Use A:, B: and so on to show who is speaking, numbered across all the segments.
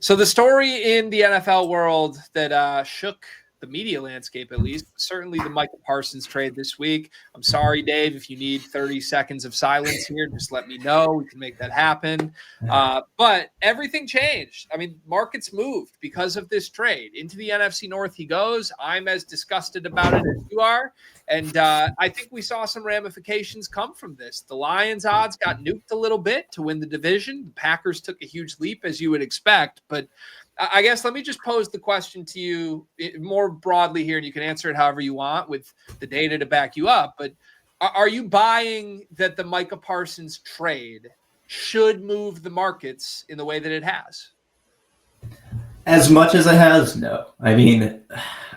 A: So the story in the NFL world that shook the media landscape, at least, certainly the Micah Parsons trade this week. I'm sorry, Dave, if you need 30 seconds of silence here, just let me know. We can make that happen. But everything changed. I mean, markets moved because of this trade. Into the NFC North he goes. I'm as disgusted about it as you are. And I think we saw some ramifications come from this. The Lions odds got nuked a little bit to win the division. The Packers took a huge leap, as you would expect. But I guess let me just pose the question to you more broadly here, and you can answer it however you want with the data to back you up. But are you buying that the Micah Parsons trade should move the markets in the way that it has?
B: As much as it has, no. I mean,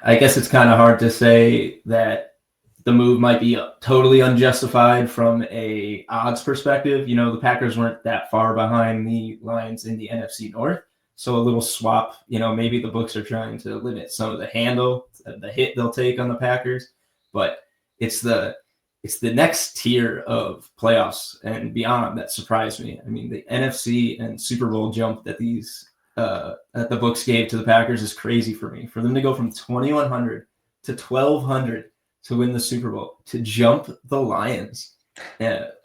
B: I guess it's kind of hard to say that the move might be totally unjustified from a odds perspective. You know, the Packers weren't that far behind the Lions in the NFC North. So a little swap, you know, maybe the books are trying to limit some of the hit they'll take on the Packers, but it's the next tier of playoffs and beyond that surprised me. I mean, the NFC and Super Bowl jump that the books gave to the Packers is crazy for me. For them to go from 2,100 to 1,200 to win the Super Bowl, to jump the Lions.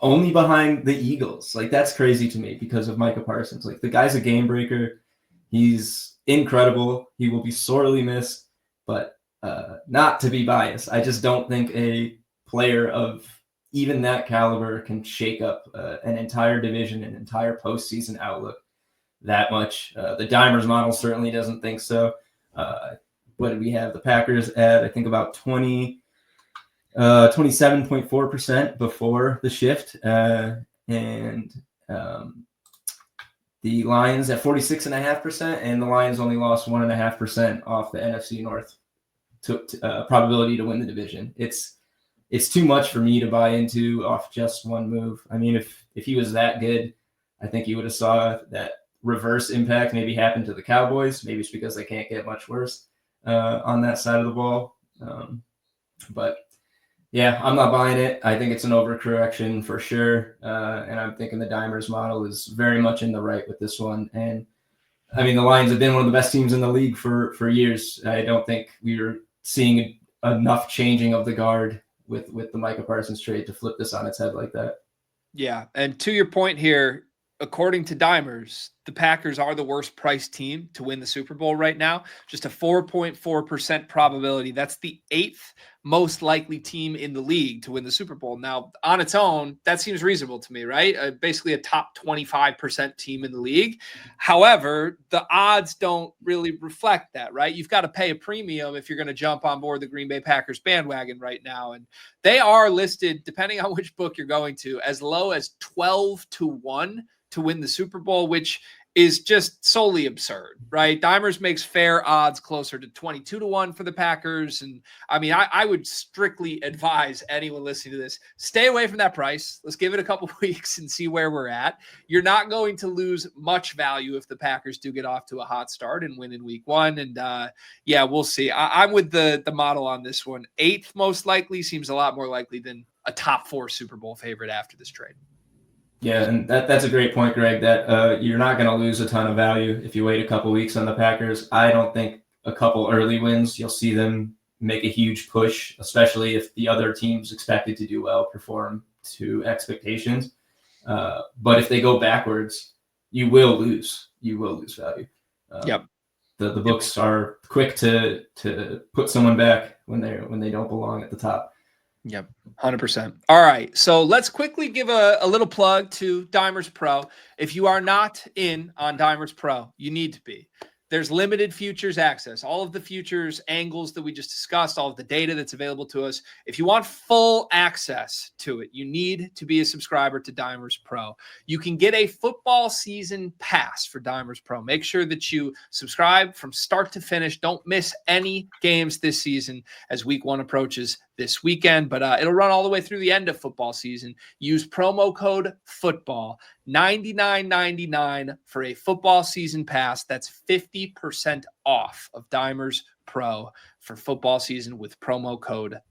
B: Only behind the Eagles. Like, that's crazy to me because of Micah Parsons. Like, the guy's a game breaker. He's incredible. He will be sorely missed, but not to be biased. I just don't think a player of even that caliber can shake up an entire division, an entire postseason outlook that much. The Dimers model certainly doesn't think so. What did we have? The Packers at, I think, about 27.4% before the shift, and the Lions at 46.5%, and the Lions only lost 1.5% off the NFC North to probability to win the division. It's too much for me to buy into off just one move. I mean, if he was that good, I think you would have saw that reverse impact maybe happen to the Cowboys. Maybe it's because they can't get much worse on that side of the ball. But yeah, I'm not buying it. I think it's an overcorrection for sure. And I'm thinking the Dimers model is very much in the right with this one. And I mean, the Lions have been one of the best teams in the league for years. I don't think we were seeing enough changing of the guard with the Micah Parsons trade to flip this on its head like that.
A: Yeah. And to your point here, according to Dimers, the Packers are the worst priced team to win the Super Bowl right now. Just a 4.4% probability. That's the 8th most likely team in the league to win the Super Bowl. Now, on its own, that seems reasonable to me, right? Basically a top 25% team in the league. However, the odds don't really reflect that, right? You've got to pay a premium if you're going to jump on board the Green Bay Packers bandwagon right now. And they are listed, depending on which book you're going to, as low as 12-1 to win the Super Bowl, which is just solely absurd, right? Dimers makes fair odds closer to 22-1 for the Packers. And I mean, I would strictly advise anyone listening to this, stay away from that price. Let's give it a couple of weeks and see where we're at. You're not going to lose much value if the Packers do get off to a hot start and win in week one. And yeah, we'll see. I'm with the model on this one. 8th most likely seems a lot more likely than a top 4 Super Bowl favorite after this trade.
B: Yeah, and that's a great point, Greg, that you're not going to lose a ton of value if you wait a couple weeks on the Packers. I don't think a couple early wins, you'll see them make a huge push, especially if the other teams expected to do well perform to expectations. But if they go backwards, you will lose. You will lose value.
A: Yep.
B: The books are quick to put someone back when they don't belong at the top.
A: Yep, 100%. All right, so let's quickly give a little plug to Dimers Pro. If you are not in on Dimers Pro, you need to be. There's limited futures access, all of the futures angles that we just discussed, all of the data that's available to us. If you want full access to it, you need to be a subscriber to Dimers Pro. You can get a football season pass for Dimers Pro. Make sure that you subscribe from start to finish. Don't miss any games this season as week 1 approaches this weekend, but it'll run all the way through the end of football season. Use promo code FOOTBALL, $99.99 for a football season pass. That's 50% off of Dimers Pro for football season with promo code